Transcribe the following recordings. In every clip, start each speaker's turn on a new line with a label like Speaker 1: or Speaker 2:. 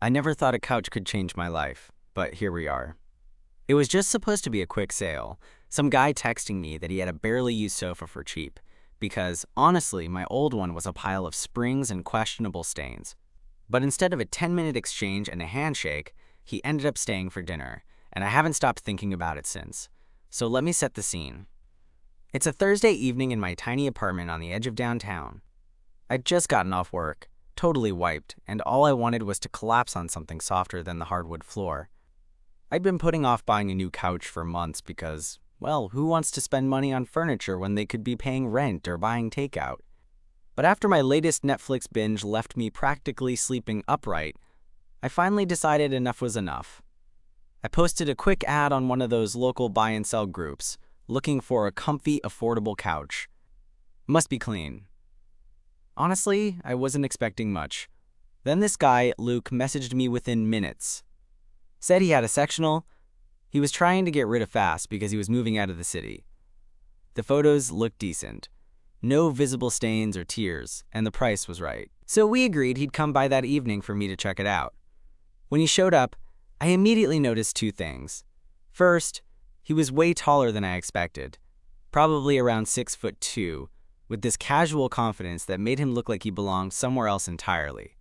Speaker 1: I never thought a couch could change my life, but here we are. It was just supposed to be a quick sale. Some guy texting me that he had a barely used sofa for cheap, because honestly, my old one was a pile of springs and questionable stains. But instead of a 10-minute exchange and a handshake, he ended up staying for dinner, and I haven't stopped thinking about it since. So let me set the scene. It's a Thursday evening in my tiny apartment on the edge of downtown. I'd just gotten off work, totally wiped, and all I wanted was to collapse on something softer than the hardwood floor. I'd been putting off buying a new couch for months because, well, who wants to spend money on furniture when they could be paying rent or buying takeout? But after my latest Netflix binge left me practically sleeping upright, I finally decided enough was enough. I posted a quick ad on one of those local buy and sell groups, looking for a comfy, affordable couch. Must be clean. Honestly, I wasn't expecting much. Then this guy, Luke, messaged me within minutes. Said he had a sectional. He was trying to get rid of fast because he was moving out of the city. The photos looked decent. No visible stains or tears, and the price was right. So we agreed he'd come by that evening for me to check it out. When he showed up, I immediately noticed two things. First, he was way taller than I expected, probably around 6'2", with this casual confidence that made him look like he belonged somewhere else entirely,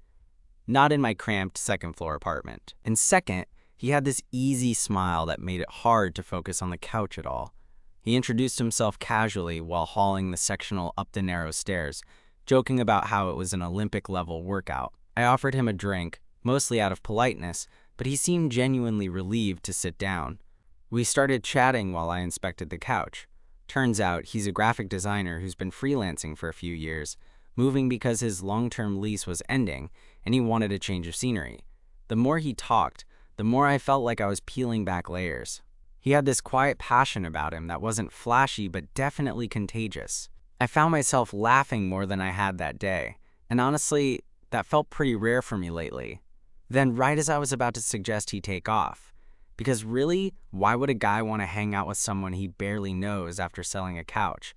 Speaker 1: not in my cramped second-floor apartment. And second, he had this easy smile that made it hard to focus on the couch at all. He introduced himself casually while hauling the sectional up the narrow stairs, joking about how it was an Olympic-level workout. I offered him a drink, mostly out of politeness, but he seemed genuinely relieved to sit down. We started chatting while I inspected the couch. Turns out he's a graphic designer who's been freelancing for a few years, moving because his long-term lease was ending, and he wanted a change of scenery. The more he talked, the more I felt like I was peeling back layers. He had this quiet passion about him that wasn't flashy but definitely contagious. I found myself laughing more than I had that day, and honestly, that felt pretty rare for me lately. Then right as I was about to suggest he take off, because really, why would a guy want to hang out with someone he barely knows after selling a couch?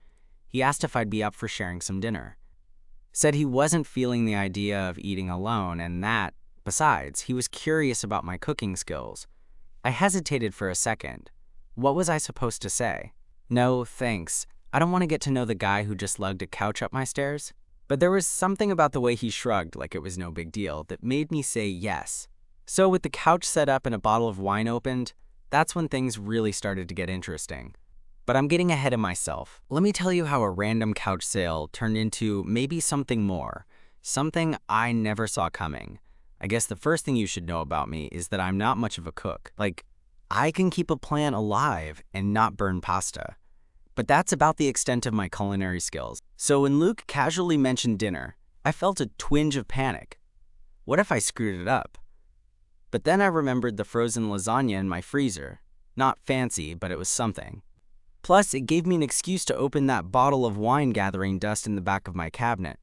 Speaker 1: He asked if I'd be up for sharing some dinner. Said he wasn't feeling the idea of eating alone and that, besides, he was curious about my cooking skills. I hesitated for a second. What was I supposed to say? No, thanks. I don't want to get to know the guy who just lugged a couch up my stairs. But there was something about the way he shrugged like it was no big deal that made me say yes. So with the couch set up and a bottle of wine opened, that's when things really started to get interesting. But I'm getting ahead of myself. Let me tell you how a random couch sale turned into maybe something more, something I never saw coming. I guess the first thing you should know about me is that I'm not much of a cook. I can keep a plan alive and not burn pasta. But that's about the extent of my culinary skills. So when Luke casually mentioned dinner, I felt a twinge of panic. What if I screwed it up? But then I remembered the frozen lasagna in my freezer. Not fancy, but it was something. Plus, it gave me an excuse to open that bottle of wine gathering dust in the back of my cabinet.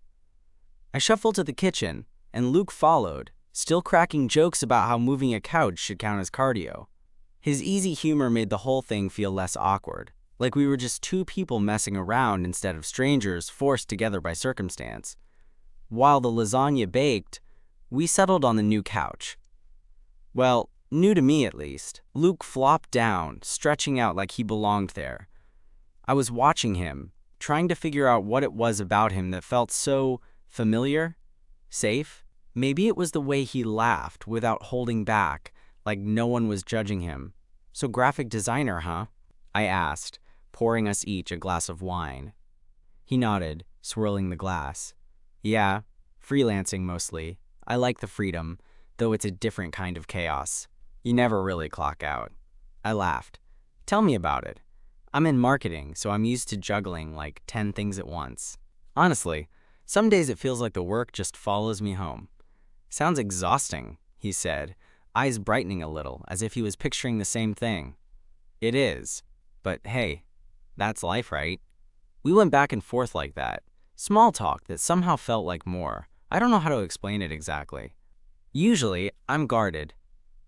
Speaker 1: I shuffled to the kitchen, and Luke followed, still cracking jokes about how moving a couch should count as cardio. His easy humor made the whole thing feel less awkward, like we were just two people messing around instead of strangers forced together by circumstance. While the lasagna baked, we settled on the new couch. Well, new to me at least. Luke flopped down, stretching out like he belonged there. I was watching him, trying to figure out what it was about him that felt so familiar, safe. Maybe it was the way he laughed without holding back, like no one was judging him. So graphic designer, huh? I asked, pouring us each a glass of wine. He nodded, swirling the glass. Yeah, freelancing mostly. I like the freedom, though it's a different kind of chaos. You never really clock out. I laughed. Tell me about it. I'm in marketing, so I'm used to juggling like 10 things at once. Honestly, some days it feels like the work just follows me home. Sounds exhausting, he said, eyes brightening a little, as if he was picturing the same thing. It is. But hey, that's life, right? We went back and forth like that. Small talk that somehow felt like more. I don't know how to explain it exactly. Usually, I'm guarded,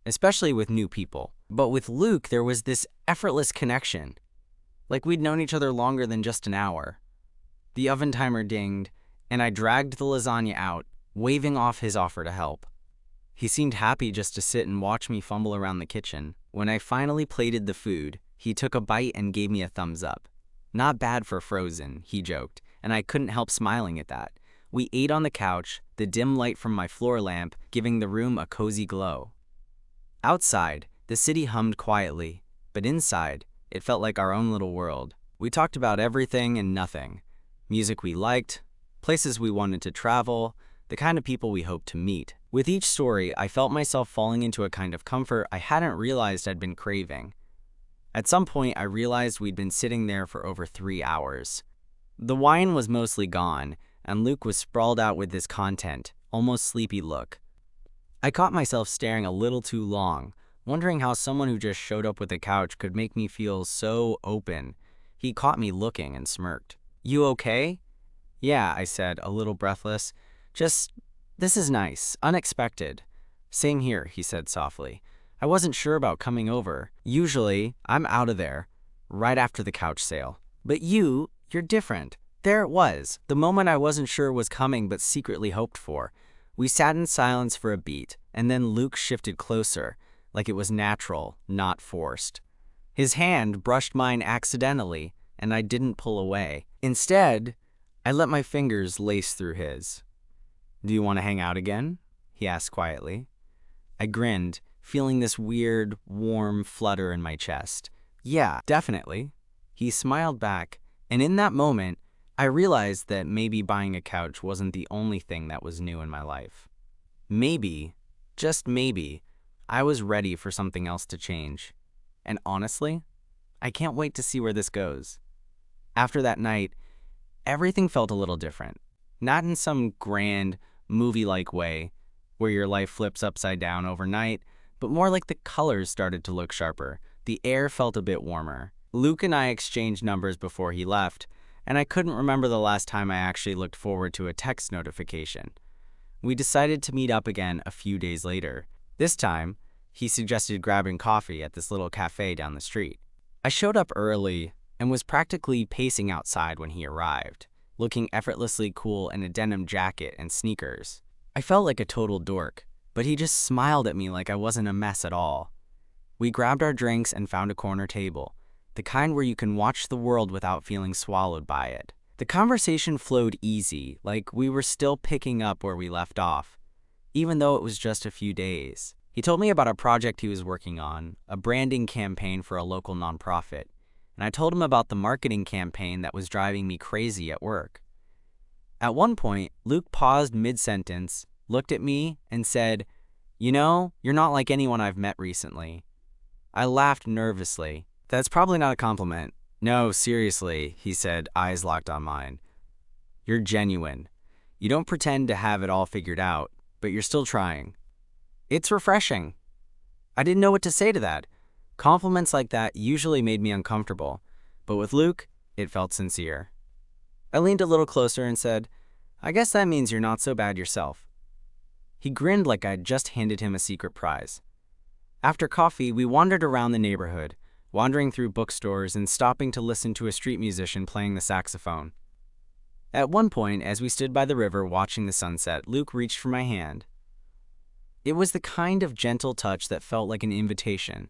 Speaker 1: especially with new people. But with Luke, there was this effortless connection. Like we'd known each other longer than just an hour. The oven timer dinged, and I dragged the lasagna out, waving off his offer to help. He seemed happy just to sit and watch me fumble around the kitchen. When I finally plated the food, he took a bite and gave me a thumbs up. "Not bad for frozen," he joked, and I couldn't help smiling at that. We ate on the couch, the dim light from my floor lamp giving the room a cozy glow. Outside, the city hummed quietly, but inside, it felt like our own little world. We talked about everything and nothing. Music we liked, places we wanted to travel, the kind of people we hoped to meet. With each story, I felt myself falling into a kind of comfort I hadn't realized I'd been craving. At some point, I realized we'd been sitting there for over 3 hours. The wine was mostly gone, and Luke was sprawled out with this content, almost sleepy look. I caught myself staring a little too long, wondering how someone who just showed up with a couch could make me feel so open. He caught me looking and smirked. "You okay?" "Yeah," I said, a little breathless. This is nice, unexpected." "Same here," he said softly. "I wasn't sure about coming over. Usually, I'm out of there, right after the couch sale. But you're different." There it was, the moment I wasn't sure was coming but secretly hoped for. We sat in silence for a beat, and then Luke shifted closer, like it was natural, not forced. His hand brushed mine accidentally, and I didn't pull away. Instead, I let my fingers lace through his. "Do you want to hang out again?" he asked quietly. I grinned, feeling this weird, warm flutter in my chest. "Yeah, definitely." He smiled back, and in that moment, I realized that maybe buying a couch wasn't the only thing that was new in my life. Maybe, just maybe, I was ready for something else to change. And honestly, I can't wait to see where this goes. After that night, everything felt a little different. Not in some grand, movie-like way, where your life flips upside down overnight, but more like the colors started to look sharper. The air felt a bit warmer. Luke and I exchanged numbers before he left, and I couldn't remember the last time I actually looked forward to a text notification. We decided to meet up again a few days later. This time, he suggested grabbing coffee at this little cafe down the street. I showed up early and was practically pacing outside when he arrived, looking effortlessly cool in a denim jacket and sneakers. I felt like a total dork, but he just smiled at me like I wasn't a mess at all. We grabbed our drinks and found a corner table, the kind where you can watch the world without feeling swallowed by it. The conversation flowed easy, like we were still picking up where we left off, even though it was just a few days. He told me about a project he was working on, a branding campaign for a local nonprofit, and I told him about the marketing campaign that was driving me crazy at work. At one point, Luke paused mid-sentence, looked at me, and said, "You know, you're not like anyone I've met recently." I laughed nervously. "That's probably not a compliment." "No, seriously," he said, eyes locked on mine. "You're genuine. You don't pretend to have it all figured out, but you're still trying." It's refreshing. I didn't know what to say to that. Compliments like that usually made me uncomfortable, but with Luke, it felt sincere. I leaned a little closer and said, "I guess that means you're not so bad yourself." He grinned like I'd just handed him a secret prize. After coffee, we wandered around the neighborhood, wandering through bookstores and stopping to listen to a street musician playing the saxophone. At one point, as we stood by the river watching the sunset, Luke reached for my hand. It was the kind of gentle touch that felt like an invitation,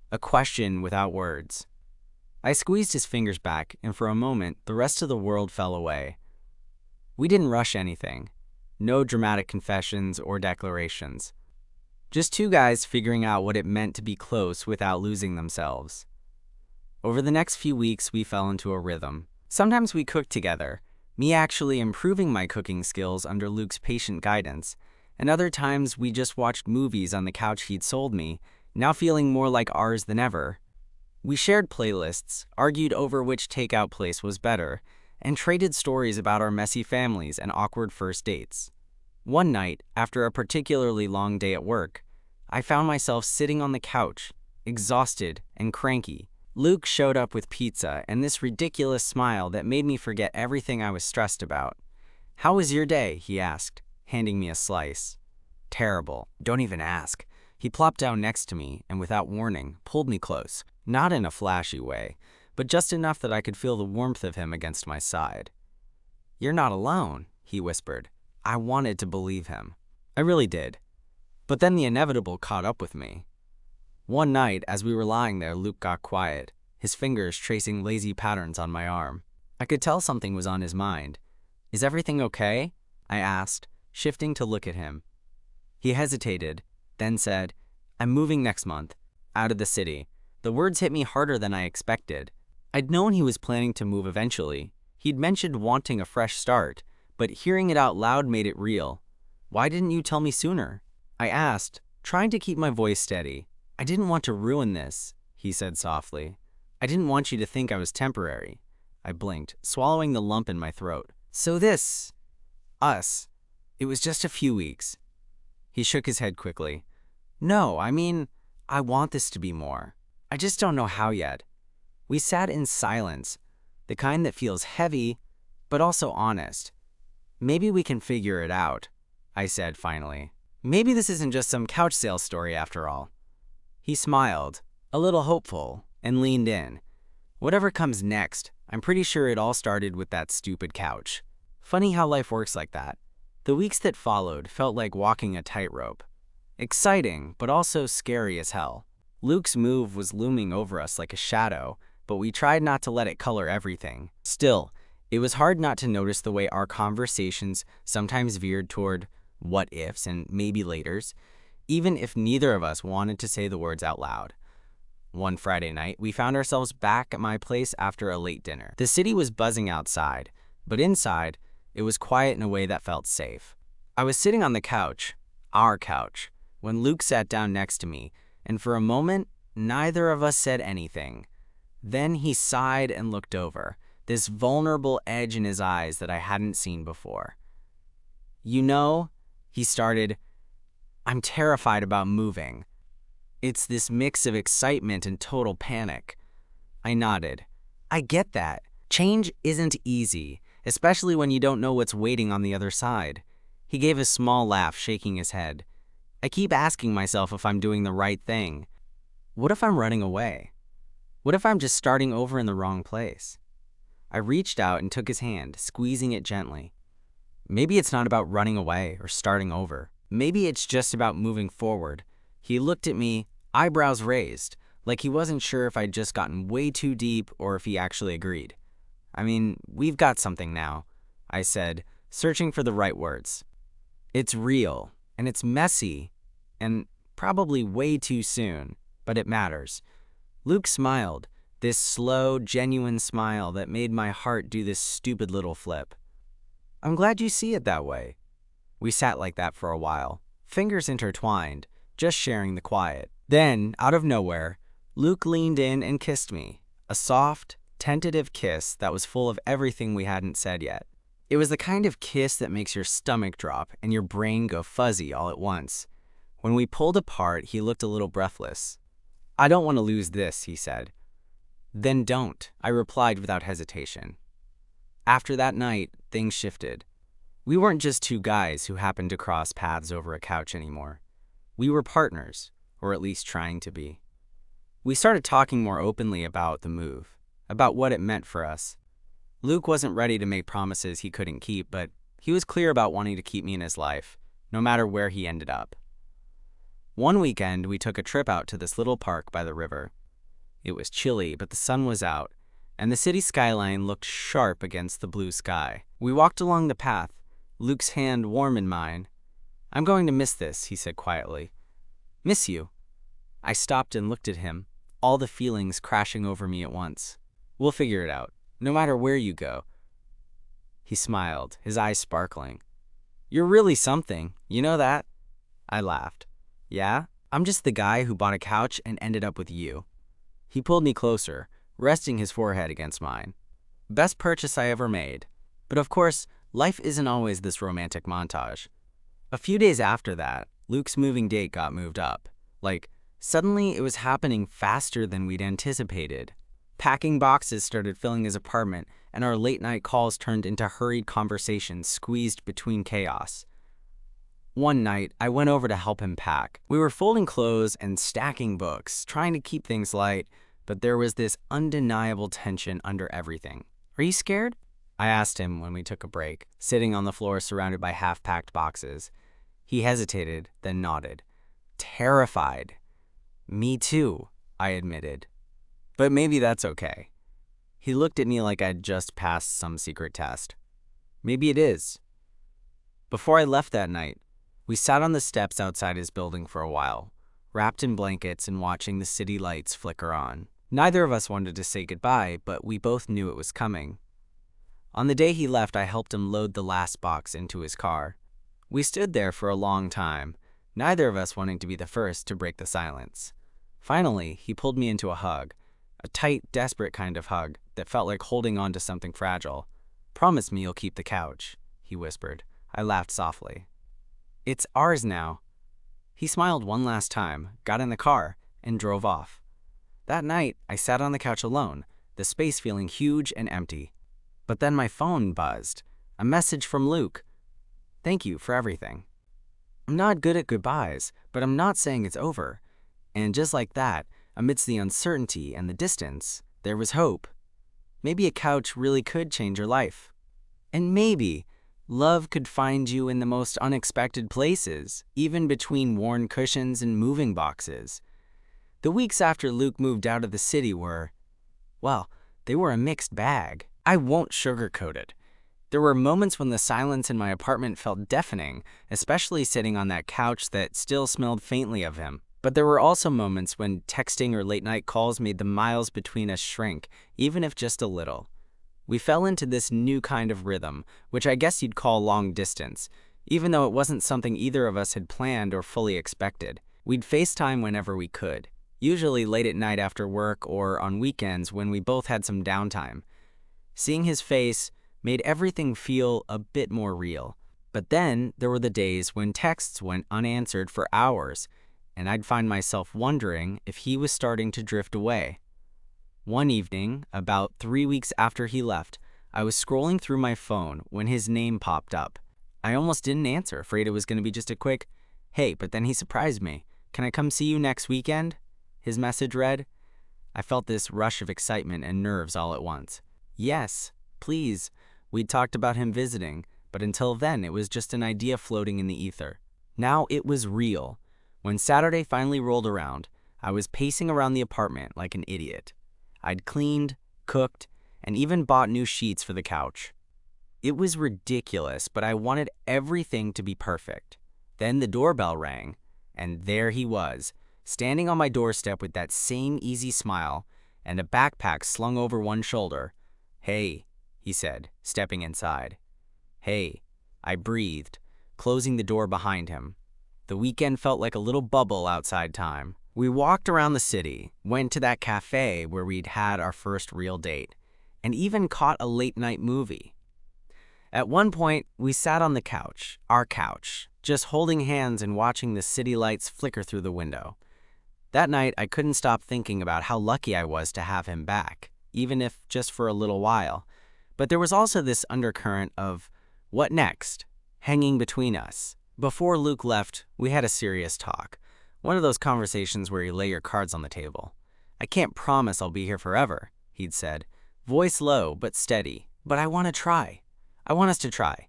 Speaker 1: a question without words. I squeezed his fingers back, and for a moment, the rest of the world fell away. We didn't rush anything. No dramatic confessions or declarations. Just two guys figuring out what it meant to be close without losing themselves. Over the next few weeks, we fell into a rhythm. Sometimes we cooked together, me actually improving my cooking skills under Luke's patient guidance, and other times we just watched movies on the couch he'd sold me, now feeling more like ours than ever. We shared playlists, argued over which takeout place was better, and traded stories about our messy families and awkward first dates. One night, after a particularly long day at work, I found myself sitting on the couch, exhausted and cranky. Luke showed up with pizza and this ridiculous smile that made me forget everything I was stressed about. "How was your day?" he asked, handing me a slice. "Terrible. Don't even ask." He plopped down next to me and without warning, pulled me close, not in a flashy way, but just enough that I could feel the warmth of him against my side. "You're not alone," he whispered. I wanted to believe him. I really did. But then the inevitable caught up with me. One night, as we were lying there, Luke got quiet, his fingers tracing lazy patterns on my arm. I could tell something was on his mind. "Is everything okay?" I asked, shifting to look at him. He hesitated, then said, "I'm moving next month, out of the city." The words hit me harder than I expected. I'd known he was planning to move eventually. He'd mentioned wanting a fresh start, but hearing it out loud made it real. "Why didn't you tell me sooner?" I asked, trying to keep my voice steady. "I didn't want to ruin this," he said softly. "I didn't want you to think I was temporary." I blinked, swallowing the lump in my throat. "So us, it was just a few weeks." He shook his head quickly. "No, I mean, I want this to be more. I just don't know how yet." We sat in silence, the kind that feels heavy, but also honest. "Maybe we can figure it out," I said finally. "Maybe this isn't just some couch sale story after all." He smiled, a little hopeful, and leaned in. "Whatever comes next, I'm pretty sure it all started with that stupid couch." Funny how life works like that. The weeks that followed felt like walking a tightrope. Exciting, but also scary as hell. Luke's move was looming over us like a shadow, but we tried not to let it color everything. Still, it was hard not to notice the way our conversations sometimes veered toward what ifs and maybe laters, even if neither of us wanted to say the words out loud. One Friday night, we found ourselves back at my place after a late dinner. The city was buzzing outside, but inside, it was quiet in a way that felt safe. I was sitting on the couch, our couch, when Luke sat down next to me, and for a moment, neither of us said anything. Then he sighed and looked over, this vulnerable edge in his eyes that I hadn't seen before. "You know," he started, "I'm terrified about moving. It's this mix of excitement and total panic." I nodded. "I get that. Change isn't easy, especially when you don't know what's waiting on the other side." He gave a small laugh, shaking his head. "I keep asking myself if I'm doing the right thing. What if I'm running away? What if I'm just starting over in the wrong place?" I reached out and took his hand, squeezing it gently. "Maybe it's not about running away or starting over. Maybe it's just about moving forward." He looked at me, eyebrows raised, like he wasn't sure if I'd just gotten way too deep or if he actually agreed. "I mean, we've got something now," I said, searching for the right words. "It's real, and it's messy, and probably way too soon, but it matters." Luke smiled, this slow, genuine smile that made my heart do this stupid little flip. "I'm glad you see it that way." We sat like that for a while, fingers intertwined, just sharing the quiet. Then, out of nowhere, Luke leaned in and kissed me, a soft, tentative kiss that was full of everything we hadn't said yet. It was the kind of kiss that makes your stomach drop and your brain go fuzzy all at once. When we pulled apart, he looked a little breathless. "I don't want to lose this," he said. "Then don't," I replied without hesitation. After that night, things shifted. We weren't just two guys who happened to cross paths over a couch anymore. We were partners, or at least trying to be. We started talking more openly about the move, about what it meant for us. Luke wasn't ready to make promises he couldn't keep, but he was clear about wanting to keep me in his life, no matter where he ended up. One weekend, we took a trip out to this little park by the river. It was chilly, but the sun was out, and the city skyline looked sharp against the blue sky. We walked along the path, Luke's hand warm in mine. "I'm going to miss this," he said quietly. "Miss you?" I stopped and looked at him, all the feelings crashing over me at once. "We'll figure it out, no matter where you go." He smiled, his eyes sparkling. "You're really something, you know that?" I laughed. "Yeah? I'm just the guy who bought a couch and ended up with you." He pulled me closer, resting his forehead against mine. "Best purchase I ever made." But of course, life isn't always this romantic montage. A few days after that, Luke's moving date got moved up. Suddenly it was happening faster than we'd anticipated. Packing boxes started filling his apartment, and our late-night calls turned into hurried conversations squeezed between chaos. One night, I went over to help him pack. We were folding clothes and stacking books, trying to keep things light, but there was this undeniable tension under everything. "Are you scared?" I asked him when we took a break, sitting on the floor surrounded by half-packed boxes. He hesitated, then nodded. terrified. Me too, I admitted. But maybe that's okay. He looked at me like I'd just passed some secret test. Maybe it is. Before I left that night, we sat on the steps outside his building for a while, wrapped in blankets and watching the city lights flicker on. Neither of us wanted to say goodbye, but we both knew it was coming. On the day he left, I helped him load the last box into his car. We stood there for a long time, neither of us wanting to be the first to break the silence. Finally, he pulled me into a hug, a tight, desperate kind of hug that felt like holding on to something fragile. "Promise me you'll keep the couch," he whispered. I laughed softly. "It's ours now." He smiled one last time, got in the car, and drove off. That night, I sat on the couch alone, the space feeling huge and empty. But then my phone buzzed. A message from Luke. "Thank you for everything. I'm not good at goodbyes, but I'm not saying it's over." And just like that, amidst the uncertainty and the distance, there was hope. Maybe a couch really could change your life. And maybe love could find you in the most unexpected places, even between worn cushions and moving boxes. The weeks after Luke moved out of the city were, well, they were a mixed bag. I won't sugarcoat it. There were moments when the silence in my apartment felt deafening, especially sitting on that couch that still smelled faintly of him. But there were also moments when texting or late-night calls made the miles between us shrink, even if just a little. We fell into this new kind of rhythm, which I guess you'd call long distance, even though it wasn't something either of us had planned or fully expected. We'd FaceTime whenever we could, usually late at night after work or on weekends when we both had some downtime. Seeing his face made everything feel a bit more real. But then there were the days when texts went unanswered for hours, and I'd find myself wondering if he was starting to drift away. One evening, about 3 weeks after he left, I was scrolling through my phone when his name popped up. I almost didn't answer, afraid it was going to be just a quick, "Hey," but then he surprised me. "Can I come see you next weekend?" His message read. I felt this rush of excitement and nerves all at once. Yes, please. We'd talked about him visiting, but until then it was just an idea floating in the ether. Now it was real. When Saturday finally rolled around, I was pacing around the apartment like an idiot. I'd cleaned, cooked, and even bought new sheets for the couch. It was ridiculous, but I wanted everything to be perfect. Then the doorbell rang, and there he was, standing on my doorstep with that same easy smile and a backpack slung over one shoulder. "Hey," he said, stepping inside. "Hey," I breathed, closing the door behind him. The weekend felt like a little bubble outside time. We walked around the city, went to that cafe where we'd had our first real date, and even caught a late-night movie. At one point, we sat on the couch, our couch, just holding hands and watching the city lights flicker through the window. That night, I couldn't stop thinking about how lucky I was to have him back, even if just for a little while. But there was also this undercurrent of, what next, hanging between us. Before Luke left, we had a serious talk. One of those conversations where you lay your cards on the table. "I can't promise I'll be here forever," he'd said, voice low but steady. "But I want to try. I want us to try."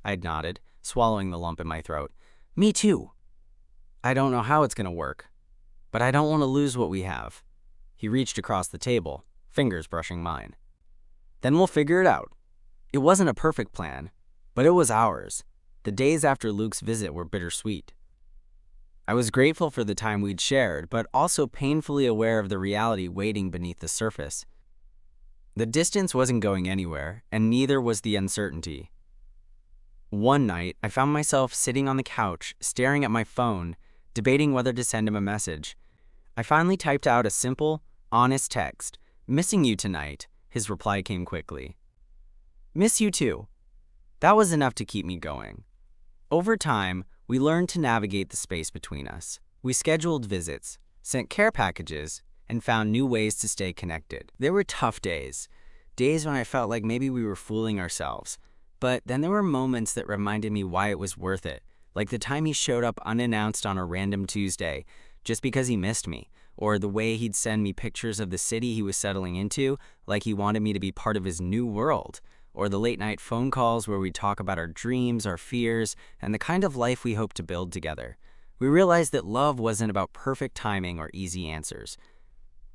Speaker 1: I'd nodded, swallowing the lump in my throat. "Me too." "I don't know how it's going to work, but I don't want to lose what we have." He reached across the table, fingers brushing mine. "Then we'll figure it out." It wasn't a perfect plan, but it was ours. The days after Luke's visit were bittersweet. I was grateful for the time we'd shared, but also painfully aware of the reality waiting beneath the surface. The distance wasn't going anywhere, and neither was the uncertainty. One night, I found myself sitting on the couch, staring at my phone, debating whether to send him a message. I finally typed out a simple, honest text. "Missing you tonight." His reply came quickly. "Miss you too." That was enough to keep me going. Over time, we learned to navigate the space between us. We scheduled visits, sent care packages, and found new ways to stay connected. There were tough days when I felt like maybe we were fooling ourselves. But then there were moments that reminded me why it was worth it, like the time he showed up unannounced on a random Tuesday just because he missed me, or the way he'd send me pictures of the city he was settling into, like he wanted me to be part of his new world, or the late-night phone calls where we'd talk about our dreams, our fears, and the kind of life we hope to build together. We realized that love wasn't about perfect timing or easy answers.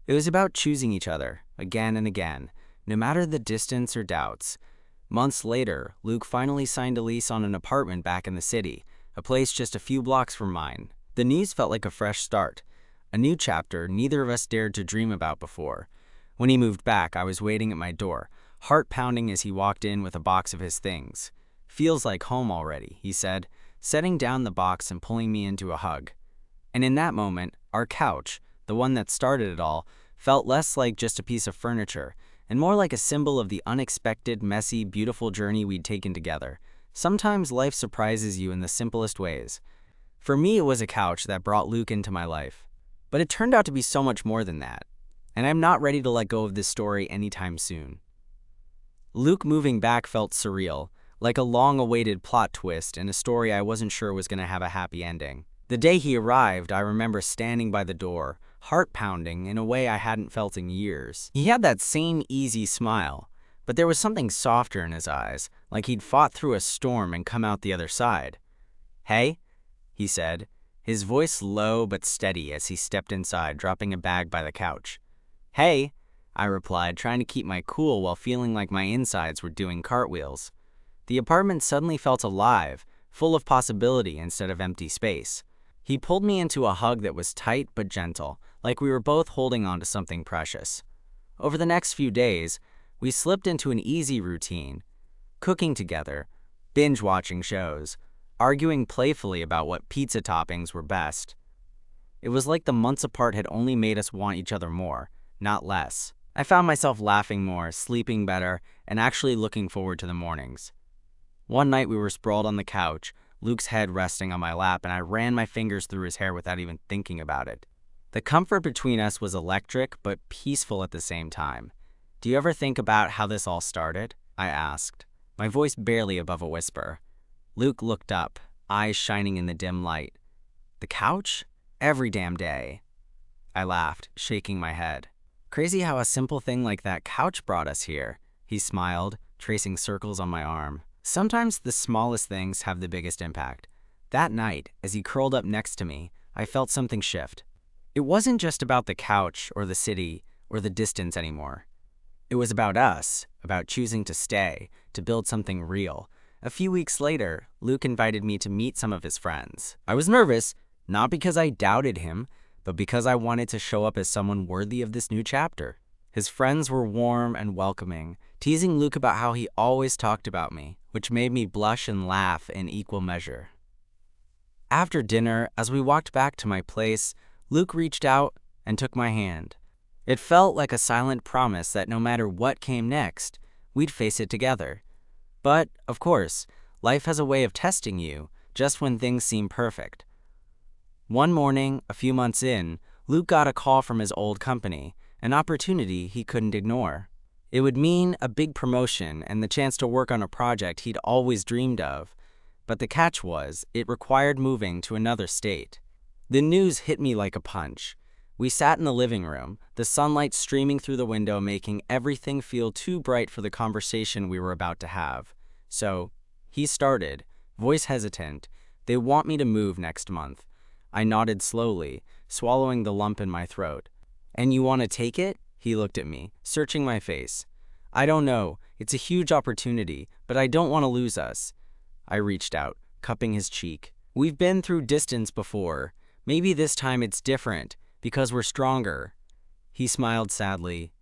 Speaker 1: It was about choosing each other, again and again, no matter the distance or doubts. Months later, Luke finally signed a lease on an apartment back in the city, a place just a few blocks from mine. The news felt like a fresh start, a new chapter neither of us dared to dream about before. When he moved back, I was waiting at my door, heart pounding as he walked in with a box of his things. "Feels like home already," he said, setting down the box and pulling me into a hug. And in that moment, our couch, the one that started it all, felt less like just a piece of furniture and more like a symbol of the unexpected, messy, beautiful journey we'd taken together. Sometimes life surprises you in the simplest ways. For me, it was a couch that brought Luke into my life. But it turned out to be so much more than that. And I'm not ready to let go of this story anytime soon. Luke moving back felt surreal, like a long-awaited plot twist in a story I wasn't sure was going to have a happy ending. The day he arrived, I remember standing by the door, heart pounding in a way I hadn't felt in years. He had that same easy smile, but there was something softer in his eyes, like he'd fought through a storm and come out the other side. "Hey," he said, his voice low but steady as he stepped inside, dropping a bag by the couch. "Hey," I replied, trying to keep my cool while feeling like my insides were doing cartwheels. The apartment suddenly felt alive, full of possibility instead of empty space. He pulled me into a hug that was tight but gentle, like we were both holding on to something precious. Over the next few days, we slipped into an easy routine, cooking together, binge-watching shows, arguing playfully about what pizza toppings were best. It was like the months apart had only made us want each other more, not less. I found myself laughing more, sleeping better, and actually looking forward to the mornings. One night we were sprawled on the couch, Luke's head resting on my lap, and I ran my fingers through his hair without even thinking about it. The comfort between us was electric but peaceful at the same time. "Do you ever think about how this all started?" I asked, my voice barely above a whisper. Luke looked up, eyes shining in the dim light. "The couch? Every damn day." I laughed, shaking my head. "Crazy how a simple thing like that couch brought us here," he smiled, tracing circles on my arm. Sometimes the smallest things have the biggest impact. That night, as he curled up next to me, I felt something shift. It wasn't just about the couch or the city or the distance anymore. It was about us, about choosing to stay, to build something real. A few weeks later, Luke invited me to meet some of his friends. I was nervous, not because I doubted him, but because I wanted to show up as someone worthy of this new chapter. His friends were warm and welcoming, teasing Luke about how he always talked about me, which made me blush and laugh in equal measure. After dinner, as we walked back to my place, Luke reached out and took my hand. It felt like a silent promise that no matter what came next, we'd face it together. But, of course, life has a way of testing you just when things seem perfect. One morning, a few months in, Luke got a call from his old company, an opportunity he couldn't ignore. It would mean a big promotion and the chance to work on a project he'd always dreamed of. But the catch was, it required moving to another state. The news hit me like a punch. We sat in the living room, the sunlight streaming through the window making everything feel too bright for the conversation we were about to have. So, he started, voice hesitant. "They want me to move next month." I nodded slowly, swallowing the lump in my throat. "And you want to take it?" He looked at me, searching my face. "I don't know. It's a huge opportunity, but I don't want to lose us." I reached out, cupping his cheek. "We've been through distance before. Maybe this time it's different, because we're stronger." He smiled sadly.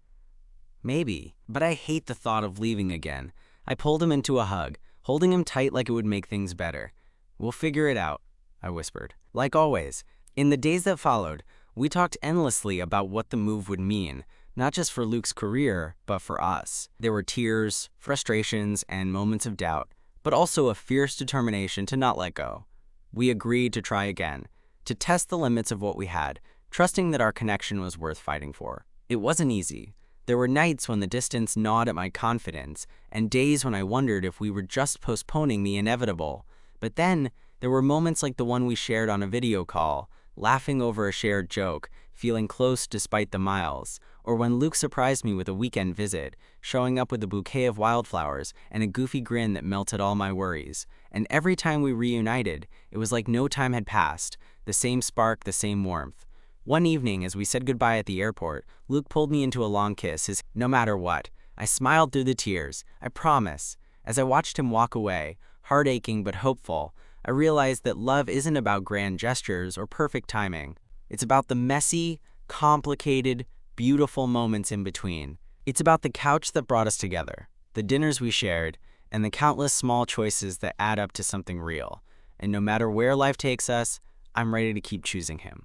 Speaker 1: "Maybe, but I hate the thought of leaving again." I pulled him into a hug, holding him tight like it would make things better. "We'll figure it out," I whispered. Like always, in the days that followed, we talked endlessly about what the move would mean, not just for Luke's career, but for us. There were tears, frustrations, and moments of doubt, but also a fierce determination to not let go. We agreed to try again, to test the limits of what we had, trusting that our connection was worth fighting for. It wasn't easy. There were nights when the distance gnawed at my confidence, and days when I wondered if we were just postponing the inevitable. But then, there were moments like the one we shared on a video call, laughing over a shared joke, feeling close despite the miles, or when Luke surprised me with a weekend visit, showing up with a bouquet of wildflowers and a goofy grin that melted all my worries. And every time we reunited, it was like no time had passed, the same spark, the same warmth. One evening, as we said goodbye at the airport, Luke pulled me into a long kiss, no matter what. I smiled through the tears, I promise. As I watched him walk away, heart aching but hopeful, I realized that love isn't about grand gestures or perfect timing. It's about the messy, complicated, beautiful moments in between. It's about the couch that brought us together, the dinners we shared, and the countless small choices that add up to something real. And no matter where life takes us, I'm ready to keep choosing him.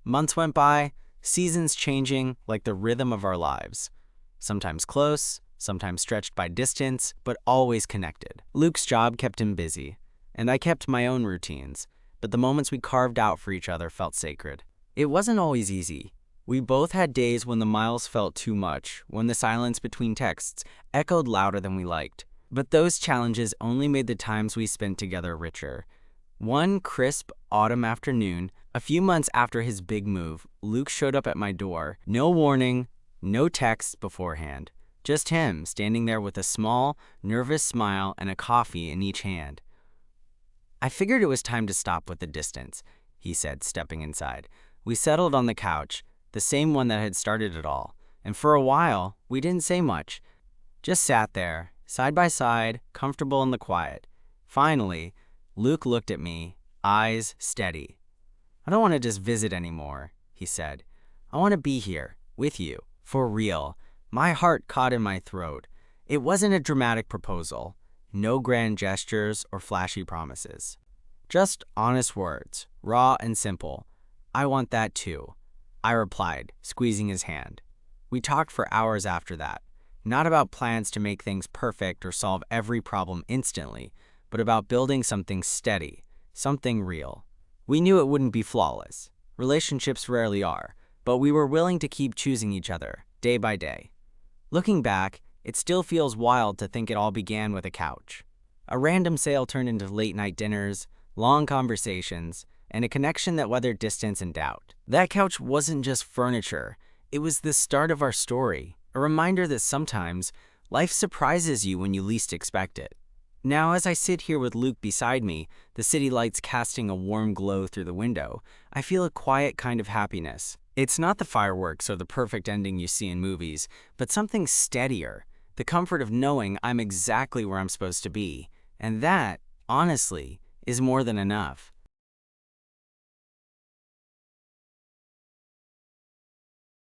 Speaker 1: Months went by, seasons changing like the rhythm of our lives. Sometimes close, sometimes stretched by distance, but always connected. Luke's job kept him busy, and I kept my own routines, but the moments we carved out for each other felt sacred. It wasn't always easy. We both had days when the miles felt too much, when the silence between texts echoed louder than we liked. But those challenges only made the times we spent together richer. One crisp autumn afternoon, a few months after his big move, Luke showed up at my door. No warning, no text beforehand. Just him standing there with a small, nervous smile and a coffee in each hand. "I figured it was time to stop with the distance," he said, stepping inside. We settled on the couch, the same one that had started it all, and for a while, we didn't say much. Just sat there, side by side, comfortable in the quiet. Finally, Luke looked at me, eyes steady. "I don't want to just visit anymore," he said. "I want to be here, with you, for real." My heart caught in my throat. It wasn't a dramatic proposal. No grand gestures or flashy promises. Just honest words, raw and simple. "I want that too," I replied, squeezing his hand. We talked for hours after that, not about plans to make things perfect or solve every problem instantly, but about building something steady, something real. We knew it wouldn't be flawless. Relationships rarely are, but we were willing to keep choosing each other, day by day. Looking back, it still feels wild to think it all began with a couch. A random sale turned into late-night dinners, long conversations, and a connection that weathered distance and doubt. That couch wasn't just furniture. It was the start of our story, a reminder that sometimes life surprises you when you least expect it. Now, as I sit here with Luke beside me, the city lights casting a warm glow through the window, I feel a quiet kind of happiness. It's not the fireworks or the perfect ending you see in movies, but something steadier, the comfort of knowing I'm exactly where I'm supposed to be. And that, honestly, is more than enough.